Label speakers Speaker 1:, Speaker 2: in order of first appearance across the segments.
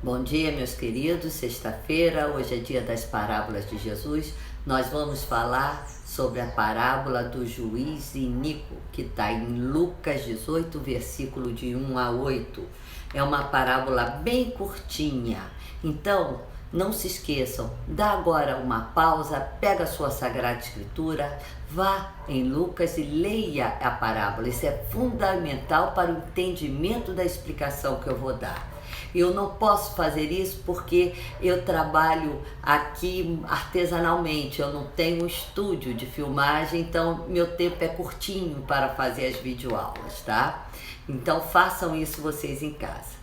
Speaker 1: Bom dia, meus queridos. Sexta-feira, hoje é dia das parábolas de Jesus. Nós vamos falar sobre a parábola do juiz iníquo, que está em Lucas 18, versículo de 1 a 8. É uma parábola bem curtinha. Então, não se esqueçam, dá agora uma pausa, pega a sua Sagrada Escritura, vá em Lucas e leia a parábola. Isso é fundamental para o entendimento da explicação que eu vou dar. Eu não posso fazer isso porque eu trabalho aqui artesanalmente, eu não tenho um estúdio de filmagem, então meu tempo é curtinho para fazer as videoaulas, tá? Então façam isso vocês em casa.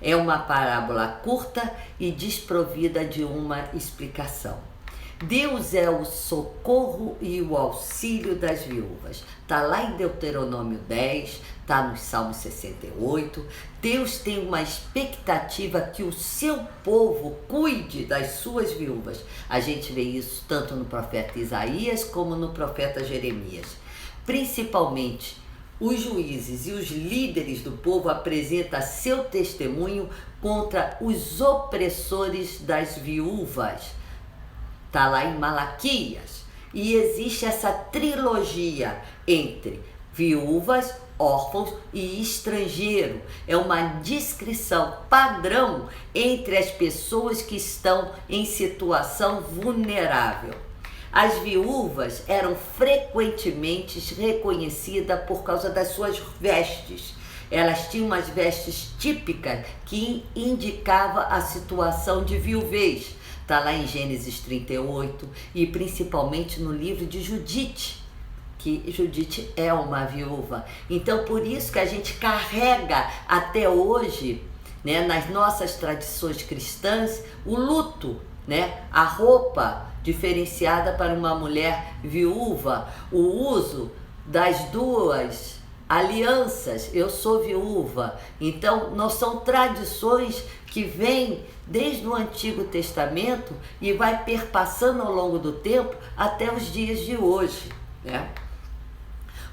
Speaker 1: É uma parábola curta e desprovida de uma explicação. Deus é o socorro e o auxílio das viúvas. Está lá em Deuteronômio 10, está no Salmo 68. Deus tem uma expectativa que o seu povo cuide das suas viúvas. A gente vê isso tanto no profeta Isaías como no profeta Jeremias. Principalmente, os juízes e os líderes do povo apresentam seu testemunho contra os opressores das viúvas. Está lá em Malaquias. E existe essa trilogia entre viúvas, órfãos e estrangeiro. É uma descrição padrão entre as pessoas que estão em situação vulnerável. As viúvas eram frequentemente reconhecidas por causa das suas vestes. Elas tinham umas vestes típicas que indicavam a situação de viuvez. Está lá em Gênesis 38 e principalmente no livro de Judite, que Judite é uma viúva. Então, por isso que a gente carrega até hoje, né, nas nossas tradições cristãs, o luto, né, a roupa diferenciada para uma mulher viúva, o uso das duas alianças, eu sou viúva. Então, não são tradições que vêm desde o Antigo Testamento e vai perpassando ao longo do tempo até os dias de hoje, né?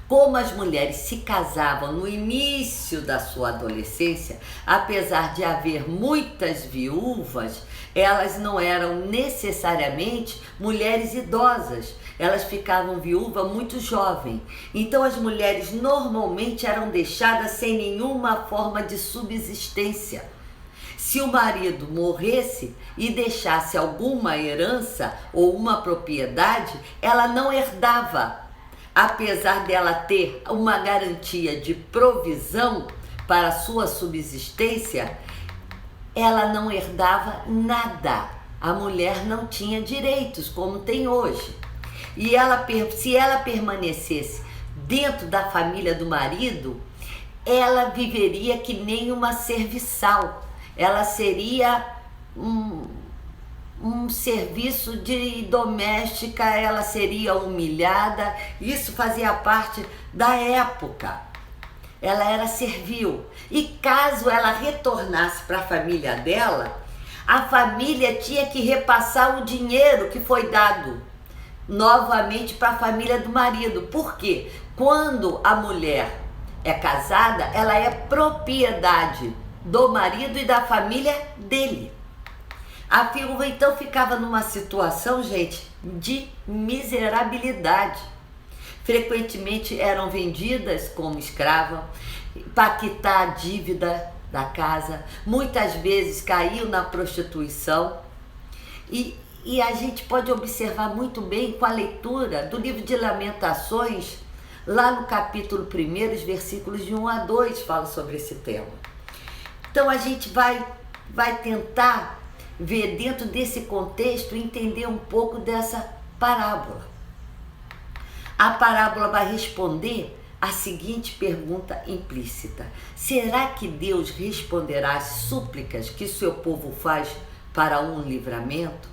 Speaker 1: Como as mulheres se casavam no início da sua adolescência, apesar de haver muitas viúvas, elas não eram necessariamente mulheres idosas. Elas ficavam viúvas muito jovem. Então as mulheres normalmente eram deixadas sem nenhuma forma de subsistência. Se o marido morresse e deixasse alguma herança ou uma propriedade, ela não herdava. Apesar dela ter uma garantia de provisão para sua subsistência, ela não herdava nada. A mulher não tinha direitos como tem hoje. E se ela permanecesse dentro da família do marido, ela viveria que nem uma serviçal. Ela seria um serviço de doméstica, ela seria humilhada. Isso fazia parte da época. Ela era servil. E caso ela retornasse para a família dela, a família tinha que repassar o dinheiro que foi dado novamente para a família do marido. Por quê? Quando a mulher é casada, ela é propriedade do marido e da família dele. A viúva então ficava numa situação, gente, de miserabilidade. Frequentemente eram vendidas como escrava para quitar a dívida da casa. Muitas vezes caíam na prostituição. E a gente pode observar muito bem com a leitura do livro de Lamentações, lá no capítulo 1, os versículos de 1 a 2, fala sobre esse tema. Então a gente vai tentar ver dentro desse contexto, entender um pouco dessa parábola. A parábola vai responder a seguinte pergunta implícita: será que Deus responderá às súplicas que seu povo faz para um livramento?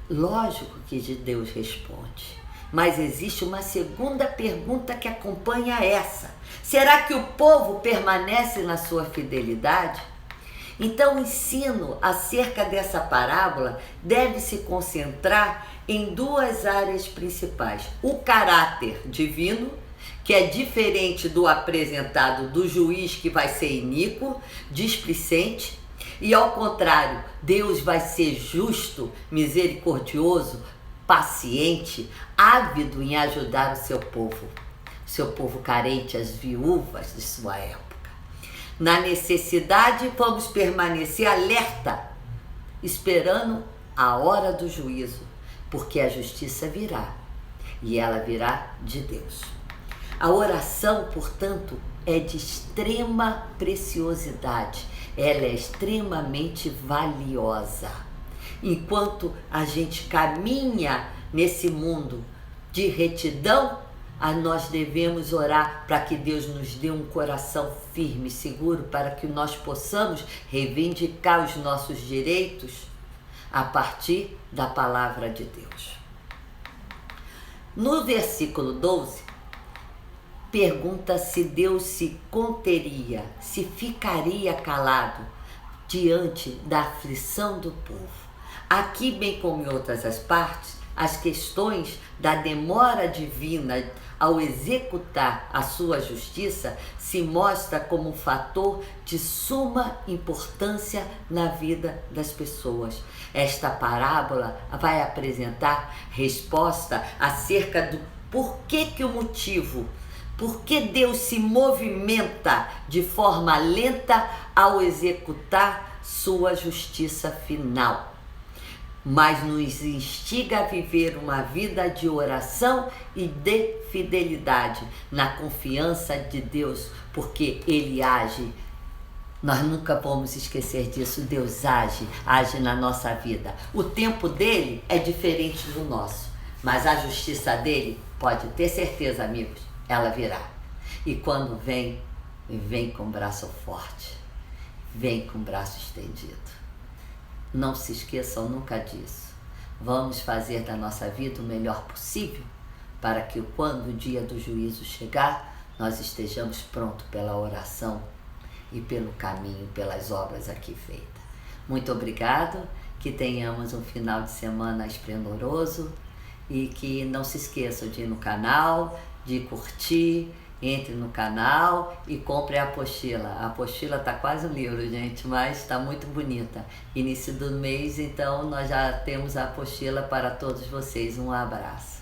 Speaker 1: Lógico que Deus responde, mas existe uma segunda pergunta que acompanha essa: será que o povo permanece na sua fidelidade? Então, o ensino acerca dessa parábola deve se concentrar em duas áreas principais: o caráter divino, que é diferente do apresentado do juiz, que vai ser iníquo, displicente, E ao contrário, Deus vai ser justo, misericordioso, paciente, ávido em ajudar o seu povo carente, as viúvas de sua época. Na necessidade, vamos permanecer alerta, esperando a hora do juízo, porque a justiça virá, e ela virá de Deus. A oração, portanto, é de extrema preciosidade, ela é extremamente valiosa. Enquanto a gente caminha nesse mundo de retidão, nós devemos orar para que Deus nos dê um coração firme e seguro, para que nós possamos reivindicar os nossos direitos a partir da palavra de Deus. No versículo 12, pergunta se Deus se conteria, se ficaria calado diante da aflição do povo. Aqui, bem como em outras as partes, as questões da demora divina ao executar a sua justiça se mostra como um fator de suma importância na vida das pessoas. Esta parábola vai apresentar resposta acerca do porquê, o motivo, por que Deus se movimenta de forma lenta ao executar sua justiça final, mas nos instiga a viver uma vida de oração e de fidelidade, na confiança de Deus, porque Ele age. Nós nunca vamos esquecer disso. Deus age na nossa vida. O tempo dele é diferente do nosso, mas a justiça dele, pode ter certeza, amigos, ela virá. E quando vem, vem com braço forte, vem com braço estendido. Não se esqueçam nunca disso. Vamos fazer da nossa vida o melhor possível, para que quando o dia do juízo chegar, nós estejamos prontos pela oração e pelo caminho, pelas obras aqui feitas. Muito obrigado, que tenhamos um final de semana esplendoroso e que não se esqueçam de ir no canal, de curtir. Entre no canal e compre a apostila. A apostila está quase um livro, gente, mas está muito bonita. Início do mês, então nós já temos a apostila para todos vocês. Um abraço.